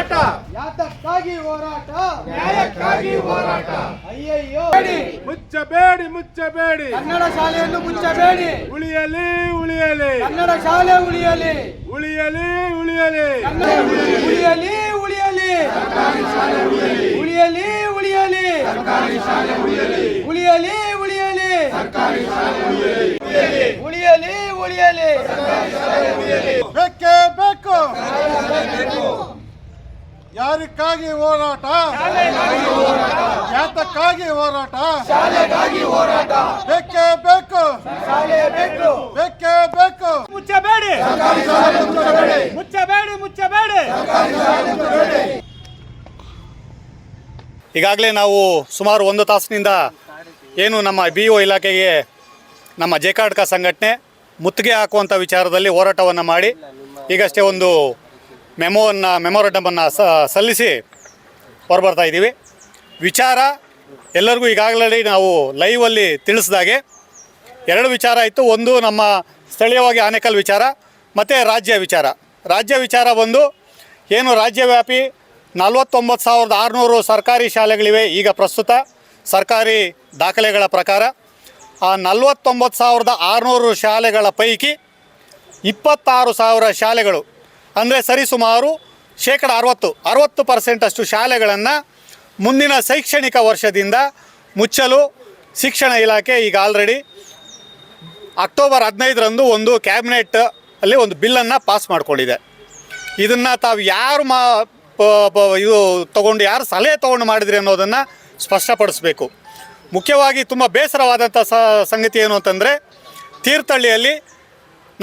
ಹೋರಾಟ, ಯಾತಕ್ಕಾಗಿ ಹೋರಾಟ, ನ್ಯಾಯಕ್ಕಾಗಿ ಹೋರಾಟ. ಅಯ್ಯಯ್ಯೋ ಮುಚ್ಚಬೇಡಿ, ಮುಚ್ಚಬೇಡಿ, ಕನ್ನಡ ಶಾಲೆಯನ್ನು ಮುಚ್ಚಬೇಡಿ, ಉಳಿಯಲಿ ಉಳಿಯಲಿ, ಕನ್ನಡ ಶಾಲೆ ಉಳಿಯಲಿ, ಉಳಿಯಲಿ ಉಳಿಯಲಿ, ಉಳಿಯಲಿ ಉಳಿಯಲಿ, ಉಳಿಯಲಿ ಉಳಿಯಲಿ, ಉಳಿಯಲಿ ಉಳಿಯಲಿ, ಉಳಿಯಲಿ ಉಳಿಯಲಿ, ಬೇಕೇ ಬೇಕು. ಯಾರಿಗಾಗಿ ಹೋರಾಟ, ಯಾತಕ್ಕಾಗಿ ಹೋರಾಟ, ಬೇಕೇ ಬೇಕು, ಬೇಕೇ ಬೇಕು. ಮುಚ್ಚಬೇಡಿ, ಮುಚ್ಚಬೇಡಿ, ಮುಚ್ಚಬೇಡಿ. ಈಗಾಗಲೇ ನಾವು ಸುಮಾರು 1 ತಾಸಿನಿಂದ ಏನು ನಮ್ಮ BO ಇಲಾಖೆಗೆ ನಮ್ಮ ಜೇಕಾಡ್ಕ ಸಂಘಟನೆ ಮುತ್ತಿಗೆ ಹಾಕುವಂಥ ವಿಚಾರದಲ್ಲಿ ಹೋರಾಟವನ್ನು ಮಾಡಿ ಈಗಷ್ಟೇ ಒಂದು ಮೆಮೊರಂಡಮನ್ನು ಸಲ್ಲಿಸಿ ಹೊರಬರ್ತಾ ಇದ್ದೀವಿ. ವಿಚಾರ ಎಲ್ಲರಿಗೂ ಈಗಾಗಲೇ ನಾವು ಲೈವಲ್ಲಿ ತಿಳಿಸಿದಾಗೆ 2 ವಿಚಾರ ಇತ್ತು. ಒಂದು ನಮ್ಮ ಸ್ಥಳೀಯವಾಗಿ ಆನೇಕಲ್ ವಿಚಾರ ಮತ್ತು ರಾಜ್ಯ ವಿಚಾರ ಬಂದು ಏನು ರಾಜ್ಯವ್ಯಾಪಿ 49,600 ಸರ್ಕಾರಿ ಶಾಲೆಗಳಿವೆ. ಈಗ ಪ್ರಸ್ತುತ ಸರ್ಕಾರಿ ದಾಖಲೆಗಳ ಪ್ರಕಾರ ಆ 49,600 ಶಾಲೆಗಳ ಪೈಕಿ 26,000 ಶಾಲೆಗಳು ಅಂದರೆ ಸರಿಸುಮಾರು 60% ಅಷ್ಟು ಶಾಲೆಗಳನ್ನು ಮುಂದಿನ ಶೈಕ್ಷಣಿಕ ವರ್ಷದಿಂದ ಮುಚ್ಚಲು ಶಿಕ್ಷಣ ಇಲಾಖೆ ಈಗ ಆಲ್ರೆಡಿ ಅಕ್ಟೋಬರ್ 15ರಂದು ಒಂದು ಕ್ಯಾಬಿನೆಟ್ ಅಲ್ಲಿ ಒಂದು ಬಿಲ್ಲನ್ನು ಪಾಸ್ ಮಾಡಿಕೊಂಡಿದೆ. ಇದನ್ನು ತಾವು ಯಾರು ಯಾರು ಸಲಹೆ ತೊಗೊಂಡು ಮಾಡಿದ್ರಿ ಅನ್ನೋದನ್ನು ಸ್ಪಷ್ಟಪಡಿಸಬೇಕು. ಮುಖ್ಯವಾಗಿ ತುಂಬ ಬೇಸರವಾದಂಥ ಸಂಗತಿ ಏನು ಅಂತಂದರೆ ತೀರ್ಥಹಳ್ಳಿಯಲ್ಲಿ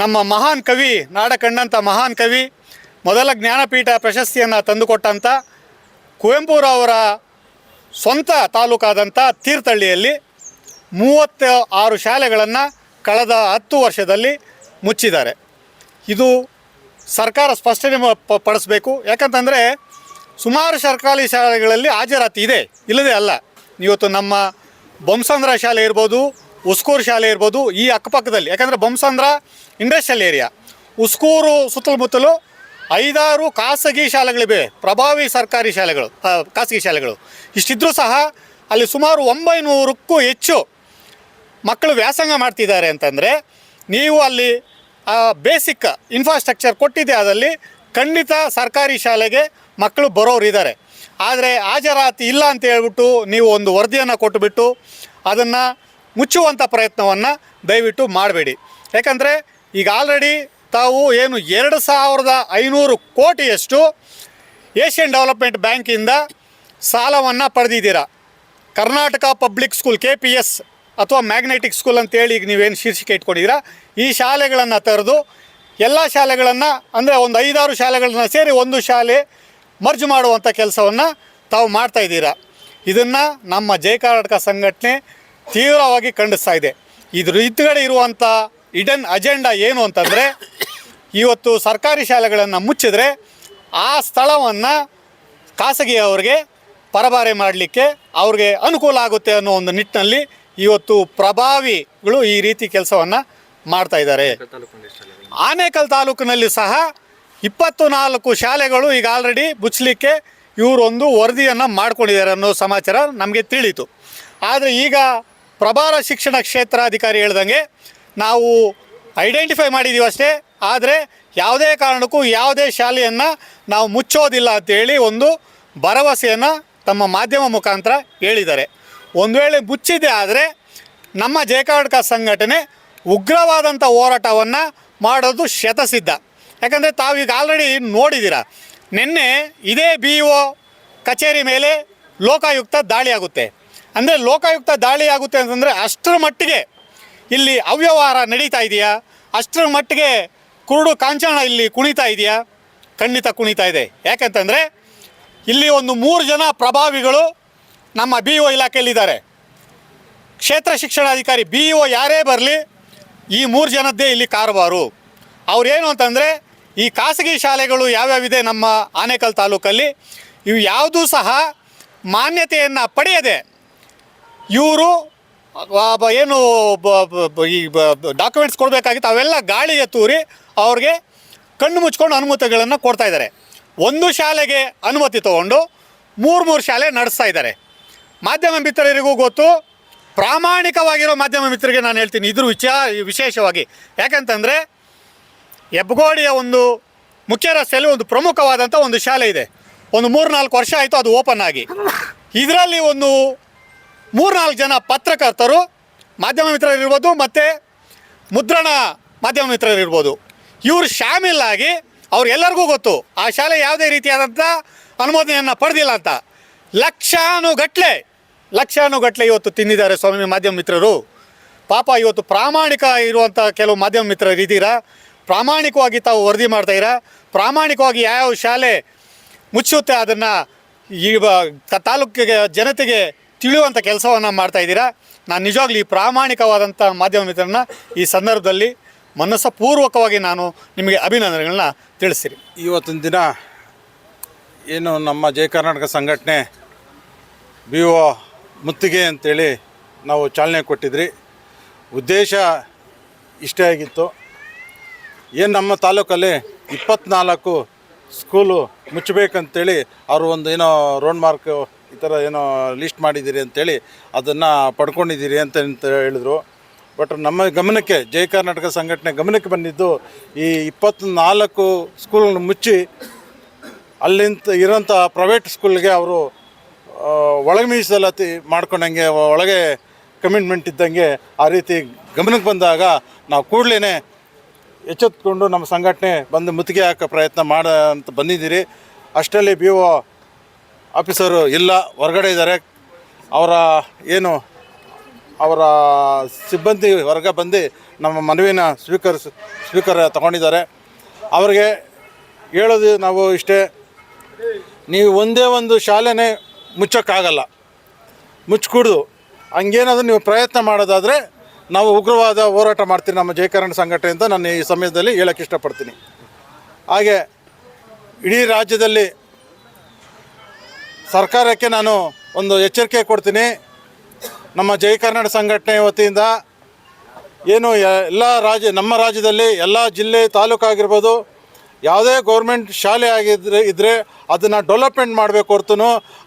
ನಮ್ಮ ಮಹಾನ್ ಕವಿ, ನಾಡ ಕಂಡಂಥ ಮಹಾನ್ ಕವಿ, ಮೊದಲ ಜ್ಞಾನಪೀಠ ಪ್ರಶಸ್ತಿಯನ್ನು ತಂದುಕೊಟ್ಟಂಥ ಕುವೆಂಪುರವರ ಸ್ವಂತ ತಾಲೂಕಾದಂಥ ತೀರ್ಥಹಳ್ಳಿಯಲ್ಲಿ 36 ಶಾಲೆಗಳನ್ನು ಕಳೆದ 10 ವರ್ಷದಲ್ಲಿ ಮುಚ್ಚಿದ್ದಾರೆ. ಇದು ಸರ್ಕಾರ ಸ್ಪಷ್ಟನೆ ಪಡಿಸಬೇಕು. ಯಾಕಂತಂದರೆ ಸುಮಾರು ಸರ್ಕಾರಿ ಶಾಲೆಗಳಲ್ಲಿ ಹಾಜರಾತಿ ಇದೆ, ಇಲ್ಲದೆ ಅಲ್ಲ. ಇವತ್ತು ನಮ್ಮ ಬೊಮ್ಮಸಂದ್ರ ಶಾಲೆ ಇರ್ಬೋದು, ಉಸ್ಕೂರು ಶಾಲೆ ಇರ್ಬೋದು, ಈ ಅಕ್ಕಪಕ್ಕದಲ್ಲಿ, ಯಾಕಂದರೆ ಬೊಮ್ಮಸಂದ್ರ ಇಂಡಸ್ಟ್ರಿಯಲ್ ಏರಿಯಾ, ಉಸ್ಕೂರು ಸುತ್ತಮುತ್ತಲು 5-6 ಖಾಸಗಿ ಶಾಲೆಗಳಿವೆ, ಪ್ರಭಾವಿ ಸರ್ಕಾರಿ ಶಾಲೆಗಳು, ಖಾಸಗಿ ಶಾಲೆಗಳು. ಇಷ್ಟಿದ್ರೂ ಸಹ ಅಲ್ಲಿ ಸುಮಾರು 900ಕ್ಕೂ ಹೆಚ್ಚು ಮಕ್ಕಳು ವ್ಯಾಸಂಗ ಮಾಡ್ತಿದ್ದಾರೆ ಅಂತಂದರೆ ನೀವು ಅಲ್ಲಿ ಬೇಸಿಕ್ ಇನ್ಫ್ರಾಸ್ಟ್ರಕ್ಚರ್ ಕೊಟ್ಟಿದೆ, ಅದಲ್ಲಿ ಖಂಡಿತ ಸರ್ಕಾರಿ ಶಾಲೆಗೆ ಮಕ್ಕಳು ಬರೋರು ಇದ್ದಾರೆ. ಆದರೆ ಹಾಜರಾತಿ ಇಲ್ಲ ಅಂತ ಹೇಳ್ಬಿಟ್ಟು ನೀವು ಒಂದು ವರದಿಯನ್ನು ಕೊಟ್ಟುಬಿಟ್ಟು ಅದನ್ನು ಮುಚ್ಚುವಂಥ ಪ್ರಯತ್ನವನ್ನು ದಯವಿಟ್ಟು ಮಾಡಬೇಡಿ. ಯಾಕಂದರೆ ಈಗ ಆಲ್ರೆಡಿ ತಾವು ಏನು 2,500 ಕೋಟಿಯಷ್ಟು ಏಷ್ಯನ್ ಡೆವಲಪ್ಮೆಂಟ್ ಬ್ಯಾಂಕಿಂದ ಸಾಲವನ್ನು ಪಡೆದಿದ್ದೀರಾ. ಕರ್ನಾಟಕ ಪಬ್ಲಿಕ್ ಸ್ಕೂಲ್ KPS ಅಥವಾ ಮ್ಯಾಗ್ನೆಟಿಕ್ ಸ್ಕೂಲ್ ಅಂತೇಳಿ ಈಗ ನೀವೇನು ಶೀರ್ಷಿಕೆ ಇಟ್ಕೊಂಡಿದ್ದೀರಾ, ಈ ಶಾಲೆಗಳನ್ನು ತೆರೆದು ಎಲ್ಲ ಶಾಲೆಗಳನ್ನು ಅಂದರೆ ಒಂದು 5-6 ಶಾಲೆಗಳನ್ನ ಸೇರಿ ಒಂದು ಶಾಲೆ ಮರ್ಜ್ ಮಾಡುವಂಥ ಕೆಲಸವನ್ನು ತಾವು ಮಾಡ್ತಾಯಿದ್ದೀರಾ. ಇದನ್ನು ನಮ್ಮ ಜೈ ಕರ್ನಾಟಕ ಸಂಘಟನೆ ತೀವ್ರವಾಗಿ ಖಂಡಿಸ್ತಾ ಇದೆ. ಇದ್ರ ಹಿಂದುಗಡೆ ಇರುವಂಥ ಇಡನ್ ಅಜೆಂಡಾ ಏನು ಅಂತಂದರೆ ಇವತ್ತು ಸರ್ಕಾರಿ ಶಾಲೆಗಳನ್ನು ಮುಚ್ಚಿದ್ರೆ ಆ ಸ್ಥಳವನ್ನು ಖಾಸಗಿಯವರಿಗೆ ಪರಭಾರೆ ಮಾಡಲಿಕ್ಕೆ ಅವ್ರಿಗೆ ಅನುಕೂಲ ಆಗುತ್ತೆ ಅನ್ನೋ ಒಂದು ನಿಟ್ಟಿನಲ್ಲಿ ಇವತ್ತು ಪ್ರಭಾವಿಗಳು ಈ ರೀತಿ ಕೆಲಸವನ್ನು ಮಾಡ್ತಾ ಇದ್ದಾರೆ. ಆನೇಕಲ್ ತಾಲೂಕಿನಲ್ಲಿ ಸಹ 24 ಶಾಲೆಗಳು ಈಗ ಆಲ್ರೆಡಿ ಮುಚ್ಚಲಿಕ್ಕೆ ಇವರೊಂದು ವರದಿಯನ್ನು ಮಾಡ್ಕೊಂಡಿದ್ದಾರೆ ಅನ್ನೋ ಸಮಾಚಾರ ನಮಗೆ ತಿಳಿಯಿತು. ಆದರೆ ಈಗ ಪ್ರಭಾರ ಶಿಕ್ಷಣ ಕ್ಷೇತ್ರಾಧಿಕಾರಿ ಹೇಳ್ದಂಗೆ ನಾವು ಐಡೆಂಟಿಫೈ ಮಾಡಿದ್ದೀವಿ ಅಷ್ಟೇ, ಆದರೆ ಯಾವುದೇ ಕಾರಣಕ್ಕೂ ಯಾವುದೇ ಶಾಲೆಯನ್ನು ನಾವು ಮುಚ್ಚೋದಿಲ್ಲ ಅಂತೇಳಿ ಒಂದು ಭರವಸೆಯನ್ನು ತಮ್ಮ ಮಾಧ್ಯಮ ಮುಖಾಂತರ ಹೇಳಿದ್ದಾರೆ. ಒಂದು ವೇಳೆ ಮುಚ್ಚಿದೆ ಆದರೆ ನಮ್ಮ ಜೈ ಕರ್ನಾಟಕ ಸಂಘಟನೆ ಉಗ್ರವಾದಂಥ ಹೋರಾಟವನ್ನು ಮಾಡೋದು ಶತಸಿದ್ಧ. ಯಾಕಂದರೆ ತಾವೀಗ ಆಲ್ರೆಡಿ ನೋಡಿದ್ದೀರಾ, ನಿನ್ನೆ ಇದೇ BO ಕಚೇರಿ ಮೇಲೆ ಲೋಕಾಯುಕ್ತ ದಾಳಿ ಆಗುತ್ತೆ. ಅಂದರೆ ಲೋಕಾಯುಕ್ತ ದಾಳಿ ಆಗುತ್ತೆ ಅಂತಂದರೆ ಅಷ್ಟರ ಮಟ್ಟಿಗೆ ಇಲ್ಲಿ ಅವ್ಯವಹಾರ ನಡೀತಾ ಇದೆಯಾ, ಅಷ್ಟರ ಮಟ್ಟಿಗೆ ಕುರುಡು ಕಾಂಚಾಣ ಇಲ್ಲಿ ಕುಣಿತಾ ಇದೆಯಾ? ಖಂಡಿತ ಕುಣಿತಾ ಇದೆ. ಯಾಕಂತಂದರೆ ಇಲ್ಲಿ ಒಂದು 3 ಜನ ಪ್ರಭಾವಿಗಳು ನಮ್ಮ BO ಇಲಾಖೆಯಲ್ಲಿದ್ದಾರೆ. ಕ್ಷೇತ್ರ ಶಿಕ್ಷಣಾಧಿಕಾರಿ BO ಯಾರೇ ಬರಲಿ ಈ 3 ಜನದ್ದೇ ಇಲ್ಲಿ ಕಾರಬಾರು. ಅವ್ರೇನು ಅಂತಂದರೆ ಈ ಖಾಸಗಿ ಶಾಲೆಗಳು ಯಾವ್ಯಾವಿದೆ ನಮ್ಮ ಆನೇಕಲ್ ತಾಲೂಕಲ್ಲಿ, ಇವು ಯಾವುದೂ ಸಹ ಮಾನ್ಯತೆಯನ್ನು ಪಡೆಯದೆ ಇವರು ಏನು ಈ ಡಾಕ್ಯುಮೆಂಟ್ಸ್ ಕೊಡಬೇಕಾಗಿತ್ತು ಅವೆಲ್ಲ ಗಾಳಿಗೆ ತೂರಿ ಅವ್ರಿಗೆ ಕಣ್ಣು ಮುಚ್ಕೊಂಡು ಅನುಮತಿಗಳನ್ನು ಕೊಡ್ತಾಯಿದ್ದಾರೆ. ಒಂದು ಶಾಲೆಗೆ ಅನುಮತಿ ತೊಗೊಂಡು ಮೂರು ಶಾಲೆ ನಡೆಸ್ತಾ ಇದ್ದಾರೆ. ಮಾಧ್ಯಮ ಮಿತ್ರರಿಗೂ ಗೊತ್ತು, ಪ್ರಾಮಾಣಿಕವಾಗಿರೋ ಮಾಧ್ಯಮ ಮಿತ್ರರಿಗೆ ನಾನು ಹೇಳ್ತೀನಿ ಇದ್ರ ವಿಶೇಷವಾಗಿ. ಯಾಕಂತಂದರೆ ಹೆಬ್ಬಗೋಡಿಯ ಒಂದು ಮುಖ್ಯ ರಸ್ತೆಯಲ್ಲಿ ಒಂದು ಪ್ರಮುಖವಾದಂಥ ಒಂದು ಶಾಲೆ ಇದೆ. ಒಂದು 3-4 ವರ್ಷ ಆಯಿತು ಅದು ಓಪನ್ ಆಗಿ. ಇದರಲ್ಲಿ ಒಂದು 3-4 ಜನ ಪತ್ರಕರ್ತರು ಮಾಧ್ಯಮ ಮಿತ್ರರಿರ್ಬೋದು ಮತ್ತು ಮುದ್ರಣ ಮಾಧ್ಯಮ ಮಿತ್ರರಿರ್ಬೋದು, ಇವರು ಶಾಮೀಲಾಗಿ ಅವ್ರಿಗೆಲ್ಲರಿಗೂ ಗೊತ್ತು ಆ ಶಾಲೆ ಯಾವುದೇ ರೀತಿಯಾದಂಥ ಅನುಮೋದನೆಯನ್ನು ಪಡೆದಿಲ್ಲ ಅಂತ. ಲಕ್ಷಾನುಗಟ್ಟಲೆ ಇವತ್ತು ತಿಂದಿದ್ದಾರೆ ಸ್ವಾಮಿ ಮಾಧ್ಯಮ ಮಿತ್ರರು. ಪಾಪ ಇವತ್ತು ಪ್ರಾಮಾಣಿಕ ಇರುವಂಥ ಕೆಲವು ಮಾಧ್ಯಮ ಮಿತ್ರರು ಇದ್ದೀರಾ, ಪ್ರಾಮಾಣಿಕವಾಗಿ ತಾವು ವರದಿ ಮಾಡ್ತಾಯಿರಾ, ಪ್ರಾಮಾಣಿಕವಾಗಿ ಯಾವ ಶಾಲೆ ಮುಚ್ಚುತ್ತೆ ಅದನ್ನು ಈ ತಾಲೂಕಿಗೆ ಜನತೆಗೆ ತಿಳಿಯುವಂಥ ಕೆಲಸವನ್ನು ಮಾಡ್ತಾಯಿದ್ದೀರಾ. ನಾನು ನಿಜವಾಗ್ಲೂ ಈ ಪ್ರಾಮಾಣಿಕವಾದಂಥ ಮಾಧ್ಯಮ ಮಿತ್ರರನ್ನ ಈ ಸಂದರ್ಭದಲ್ಲಿ ಮನಸ್ಸಪೂರ್ವಕವಾಗಿ ನಾನು ನಿಮಗೆ ಅಭಿನಂದನೆಗಳನ್ನ ತಿಳಿಸ್ತೀನಿ. ಇವತ್ತಿನ ದಿನ ಏನು ನಮ್ಮ ಜಯ ಕರ್ನಾಟಕ ಸಂಘಟನೆ ಬಿ ಒ ಮುತ್ತಿಗೆ ಅಂತೇಳಿ ನಾವು ಚಾಲನೆ ಕೊಟ್ಟಿದ್ರಿ. ಉದ್ದೇಶ ಇಷ್ಟೇ ಆಗಿತ್ತು, ಏನು ನಮ್ಮ ತಾಲೂಕಲ್ಲಿ 24 ಸ್ಕೂಲು ಮುಚ್ಚಬೇಕಂತೇಳಿ ಅವರು ಒಂದು ಏನೋ ರೋಡ್ ಮಾರ್ಕ್ ಈ ಥರ ಏನೋ ಲಿಸ್ಟ್ ಮಾಡಿದ್ದೀರಿ ಅಂಥೇಳಿ ಅದನ್ನು ಪಡ್ಕೊಂಡಿದ್ದೀರಿ ಅಂತ ಹೇಳಿದ್ರು. ಬಟ್ ನಮ್ಮ ಗಮನಕ್ಕೆ ಜಯ ಕರ್ನಾಟಕ ಸಂಘಟನೆ ಗಮನಕ್ಕೆ ಬಂದಿದ್ದು ಈ 24 ಸ್ಕೂಲ್ನ ಮುಚ್ಚಿ ಅಲ್ಲಿಂದ ಇರೋಂಥ ಪ್ರೈವೇಟ್ ಸ್ಕೂಲ್ಗೆ ಅವರು ಒಳಗೆ ಮೀಸಲಾತಿ ಮಾಡ್ಕೊಂಡಂಗೆ, ಒಳಗೆ ಕಮಿಟ್ಮೆಂಟ್ ಇದ್ದಂಗೆ ಆ ರೀತಿ ಗಮನಕ್ಕೆ ಬಂದಾಗ ನಾವು ಕೂಡಲೇ ಎಚ್ಚೆತ್ಕೊಂಡು ನಮ್ಮ ಸಂಘಟನೆ ಬಂದು ಮುತ್ತಿಗೆ ಹಾಕೋ ಪ್ರಯತ್ನ ಅಂತ ಬಂದಿದ್ದೀರಿ. ಅಷ್ಟರಲ್ಲಿ ಬಿ ಒ ಆಫೀಸರು ಇಲ್ಲ, ಹೊರಗಡೆ ಇದ್ದಾರೆ. ಅವರ ಸಿಬ್ಬಂದಿ ಹೊರಗೆ ಬಂದು ನಮ್ಮ ಮನವಿನ ಸ್ವೀಕಾರ ತಗೊಂಡಿದ್ದಾರೆ. ಅವ್ರಿಗೆ ಹೇಳೋದು ನಾವು ಇಷ್ಟೇ, ನೀವು ಒಂದೇ ಒಂದು ಶಾಲೆನೇ ಮುಚ್ಚೋಕ್ಕಾಗಲ್ಲ, ಮುಚ್ಚಿಕೊಡ್ದು ಹಂಗೇನಾದರೂ ನೀವು ಪ್ರಯತ್ನ ಮಾಡೋದಾದರೆ ನಾವು ಉಗ್ರವಾದ ಹೋರಾಟ ಮಾಡ್ತೀನಿ ನಮ್ಮ ಜಯ ಕರ್ನಾಟಕ ಸಂಘಟನೆ ಅಂತ ನಾನು ಈ ಸಮಯದಲ್ಲಿ ಹೇಳೋಕ್ಕೆ ಇಷ್ಟಪಡ್ತೀನಿ. ಹಾಗೆ ಇಡೀ ರಾಜ್ಯದಲ್ಲಿ ಸರ್ಕಾರಕ್ಕೆ ನಾನು ಒಂದು ಎಚ್ಚರಿಕೆ ಕೊಡ್ತೀನಿ. ನಮ್ಮ ಜಯ ಕರ್ನಾಟಕ ಸಂಘಟನೆ ವತಿಯಿಂದ ಏನು ನಮ್ಮ ರಾಜ್ಯದಲ್ಲಿ ಎಲ್ಲ ಜಿಲ್ಲೆ ತಾಲೂಕು ಆಗಿರ್ಬೋದು, ಯಾವುದೇ ಗೌರ್ಮೆಂಟ್ ಶಾಲೆ ಇದ್ದರೆ ಅದನ್ನು ಡೆವಲಪ್ಮೆಂಟ್ ಮಾಡಬೇಕು ಹೊರತು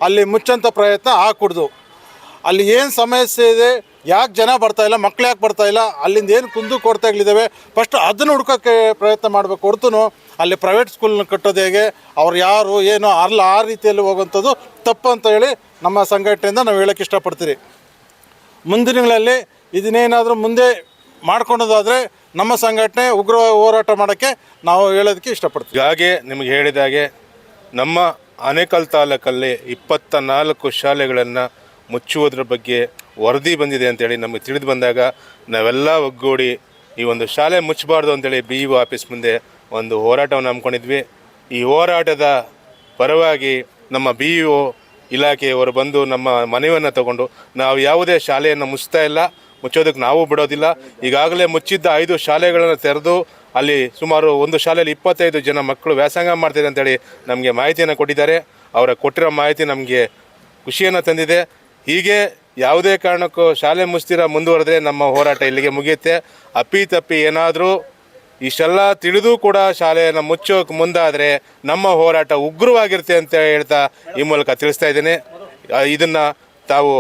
ಅಲ್ಲಿ ಮುಚ್ಚಂಥ ಪ್ರಯತ್ನ ಹಾಕೂಡ್ದು. ಅಲ್ಲಿ ಏನು ಸಮಸ್ಯೆ ಇದೆ, ಯಾಕೆ ಜನ ಬರ್ತಾಯಿಲ್ಲ, ಮಕ್ಳು ಯಾಕೆ ಬರ್ತಾಯಿಲ್ಲ, ಅಲ್ಲಿಂದ ಏನು ಕುಂದು ಕೊರತೆಗಳಿದ್ದಾವೆ, ಫಸ್ಟ್ ಅದನ್ನು ಹುಡ್ಕೋಕ್ಕೆ ಪ್ರಯತ್ನ ಮಾಡಬೇಕು ಹೊರತು ಅಲ್ಲಿ ಪ್ರೈವೇಟ್ ಸ್ಕೂಲ್ನ ಕಟ್ಟೋದು ಹೇಗೆ, ಅವ್ರು ಯಾರು ಏನು ಆ ರೀತಿಯಲ್ಲಿ ಹೋಗುವಂಥದ್ದು ತಪ್ಪು ಅಂತ ಹೇಳಿ ನಮ್ಮ ಸಂಘಟನೆಯಿಂದ ನಾವು ಹೇಳೋಕ್ಕೆ ಇಷ್ಟಪಡ್ತೀರಿ. ಮುಂದಿನ ದಿನಗಳಲ್ಲಿ ಇದನ್ನೇನಾದರೂ ಮುಂದೆ ಮಾಡ್ಕೊಳೋದಾದರೆ ನಮ್ಮ ಸಂಘಟನೆ ಉಗ್ರ ಹೋರಾಟ ಮಾಡೋಕ್ಕೆ ನಾವು ಹೇಳೋದಕ್ಕೆ ಇಷ್ಟಪಡ್ತೀವಿ. ಹಾಗೆ ನಿಮಗೆ ಹೇಳಿದಾಗೆ ನಮ್ಮ ಆನೇಕಲ್ ತಾಲೂಕಲ್ಲಿ 24 ಶಾಲೆಗಳನ್ನು ಮುಚ್ಚುವುದ್ರ ಬಗ್ಗೆ ವರದಿ ಬಂದಿದೆ ಅಂತೇಳಿ ನಮಗೆ ತಿಳಿದು ಬಂದಾಗ ನಾವೆಲ್ಲ ಒಗ್ಗೂಡಿ ಈ ಒಂದು ಶಾಲೆ ಮುಚ್ಚಬಾರ್ದು ಅಂತೇಳಿ ಬಿ ಇ ಒ ಆಫೀಸ್ ಮುಂದೆ ಒಂದು ಹೋರಾಟವನ್ನು ಹಮ್ಮಿಕೊಂಡಿದ್ವಿ. ಈ ಹೋರಾಟದ ಪರವಾಗಿ ನಮ್ಮ ಬಿ ಇ ಒ ಇಲಾಖೆಯವರು ಬಂದು ನಮ್ಮ ಮನವಿಯನ್ನು ತಗೊಂಡು ನಾವು ಯಾವುದೇ ಶಾಲೆಯನ್ನು ಮುಚ್ತಾ ಇಲ್ಲ, ಮುಚ್ಚೋದಕ್ಕೆ ನಾವು ಬಿಡೋದಿಲ್ಲ. ಈಗಾಗಲೇ ಮುಚ್ಚಿದ್ದ 5 ಶಾಲೆಗಳನ್ನು ತೆರೆದು ಅಲ್ಲಿ ಸುಮಾರು ಒಂದು ಶಾಲೆಯಲ್ಲಿ 25 ಜನ ಮಕ್ಕಳು ವ್ಯಾಸಂಗ ಮಾಡ್ತಿದೆ ಅಂತೇಳಿ ನಮಗೆ ಮಾಹಿತಿಯನ್ನು ಕೊಟ್ಟಿದ್ದಾರೆ. ಅವರ ಕೊಟ್ಟಿರೋ ಮಾಹಿತಿ ನಮಗೆ ಖುಷಿಯನ್ನು ತಂದಿದೆ. ಹೀಗೆ ಯಾವುದೇ ಕಾರಣಕ್ಕೂ ಶಾಲೆ ಮುಚ್ಚಿರ ಮುಂದುವರೆದ್ರೆ ನಮ್ಮ ಹೋರಾಟ ಇಲ್ಲಿಗೆ ಮುಗಿಯುತ್ತೆ. ಅಪ್ಪಿತಪ್ಪಿ ಏನಾದರೂ ಇಷ್ಟೆಲ್ಲ ತಿಳಿದು ಕೂಡ ಶಾಲೆಯನ್ನು ಮುಚ್ಚೋಕೆ ಮುಂದಾದರೆ ನಮ್ಮ ಹೋರಾಟ ಉಗ್ರವಾಗಿರುತ್ತೆ ಅಂತ ಹೇಳ್ತಾ ಈ ಮೂಲಕ ತಿಳಿಸ್ತಾ ಇದ್ದೇನೆ. ಇದನ್ನು ತಾವು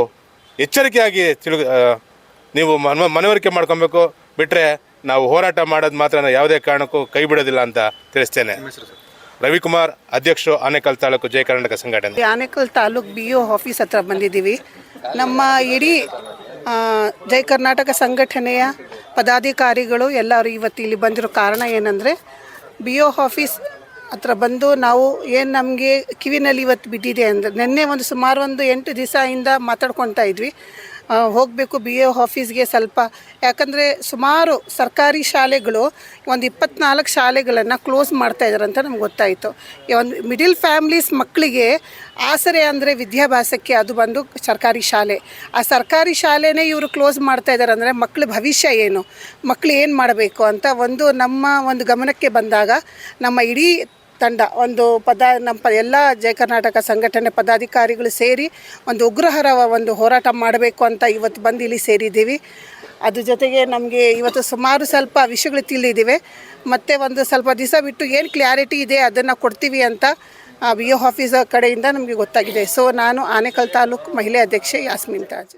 ಎಚ್ಚರಿಕೆಯಾಗಿ ನೀವು ಮನವರಿಕೆ ಮಾಡ್ಕೊಬೇಕು. ಬಿಟ್ಟರೆ ನಾವು ಹೋರಾಟ ಮಾಡೋದು ಮಾತ್ರ ಯಾವುದೇ ಕಾರಣಕ್ಕೂ ಕೈ ಬಿಡೋದಿಲ್ಲ ಅಂತ ತಿಳಿಸ್ತೇನೆ. ರವಿಕುಮಾರ್, ಅಧ್ಯಕ್ಷರು, ಆನೇಕಲ್ ತಾಲೂಕು ಜಯ ಕರ್ನಾಟಕ ಸಂಘಟನೆ. Anekal taluk B O office ಹತ್ರ ಬಂದಿದ್ದೀವಿ. ನಮ್ಮ ಇಡೀ ಜಯ ಕರ್ನಾಟಕ ಸಂಘಟನೆಯ ಪದಾಧಿಕಾರಿಗಳು ಎಲ್ಲರೂ ಇವತ್ತು ಇಲ್ಲಿ ಬಂದಿರೋ ಕಾರಣ ಏನಂದರೆ, ಬಿ ಒ ಆಫೀಸ್ ಹತ್ರ ಬಂದು ನಾವು ಏನು ನಮಗೆ ಕಿವಿನಲ್ಲಿ ಇವತ್ತು ಬಿದ್ದಿದೆ ಅಂದರೆ, ನಿನ್ನೆ ಸುಮಾರು 8 ದಿವಸದಿಂದ ಮಾತಾಡ್ಕೊತಾ ಇದ್ವಿ, ಹೋಗಬೇಕು ಬಿ ಒ ಆಫೀಸ್ಗೆ ಸ್ವಲ್ಪ. ಯಾಕಂದರೆ ಸುಮಾರು ಸರ್ಕಾರಿ ಶಾಲೆಗಳು 24 ಶಾಲೆಗಳನ್ನು ಕ್ಲೋಸ್ ಮಾಡ್ತಾಯಿದ್ದಾರೆ ಅಂತ ನಮ್ಗೆ ಗೊತ್ತಾಯಿತು. ಒಂದು ಮಿಡಿಲ್ ಫ್ಯಾಮ್ಲೀಸ್ ಮಕ್ಕಳಿಗೆ ಆಸರೆ ಅಂದರೆ ವಿದ್ಯಾಭ್ಯಾಸಕ್ಕೆ ಅದು ಬಂದು ಸರ್ಕಾರಿ ಶಾಲೆ. ಆ ಸರ್ಕಾರಿ ಶಾಲೆನೇ ಇವರು ಕ್ಲೋಸ್ ಮಾಡ್ತಾಯಿದ್ದಾರೆ ಅಂದರೆ ಮಕ್ಕಳ ಭವಿಷ್ಯ ಏನು, ಮಕ್ಕಳು ಏನು ಮಾಡಬೇಕು ಅಂತ ನಮ್ಮ ಗಮನಕ್ಕೆ ಬಂದಾಗ ನಮ್ಮ ಇಡೀ ತಂಡ ನಮ್ಮ ಎಲ್ಲ ಜಯ ಕರ್ನಾಟಕ ಸಂಘಟನೆ ಪದಾಧಿಕಾರಿಗಳು ಸೇರಿ ಉಗ್ರಹರ ಹೋರಾಟ ಮಾಡಬೇಕು ಅಂತ ಇವತ್ತು ಬಂದು ಇಲ್ಲಿ ಸೇರಿದ್ದೀವಿ. ಅದ್ರ ಜೊತೆಗೆ ನಮಗೆ ಇವತ್ತು ಸುಮಾರು ಸ್ವಲ್ಪ ವಿಷಯಗಳು ತಿಳಿದಿವೆ. ಮತ್ತು ಸ್ವಲ್ಪ ದಿವಸ ಬಿಟ್ಟು ಏನು ಕ್ಲಾರಿಟಿ ಇದೆ ಅದನ್ನು ಕೊಡ್ತೀವಿ ಅಂತ ಬಿ ಒ ಆಫೀಸ್ ಕಡೆಯಿಂದ ನಮಗೆ ಗೊತ್ತಾಗಿದೆ. ಸೊ ನಾನು ಆನೇಕಲ್ ತಾಲೂಕು ಮಹಿಳೆ ಅಧ್ಯಕ್ಷೆ ಯಾಸ್ಮಿನ್ ತಾಜ್.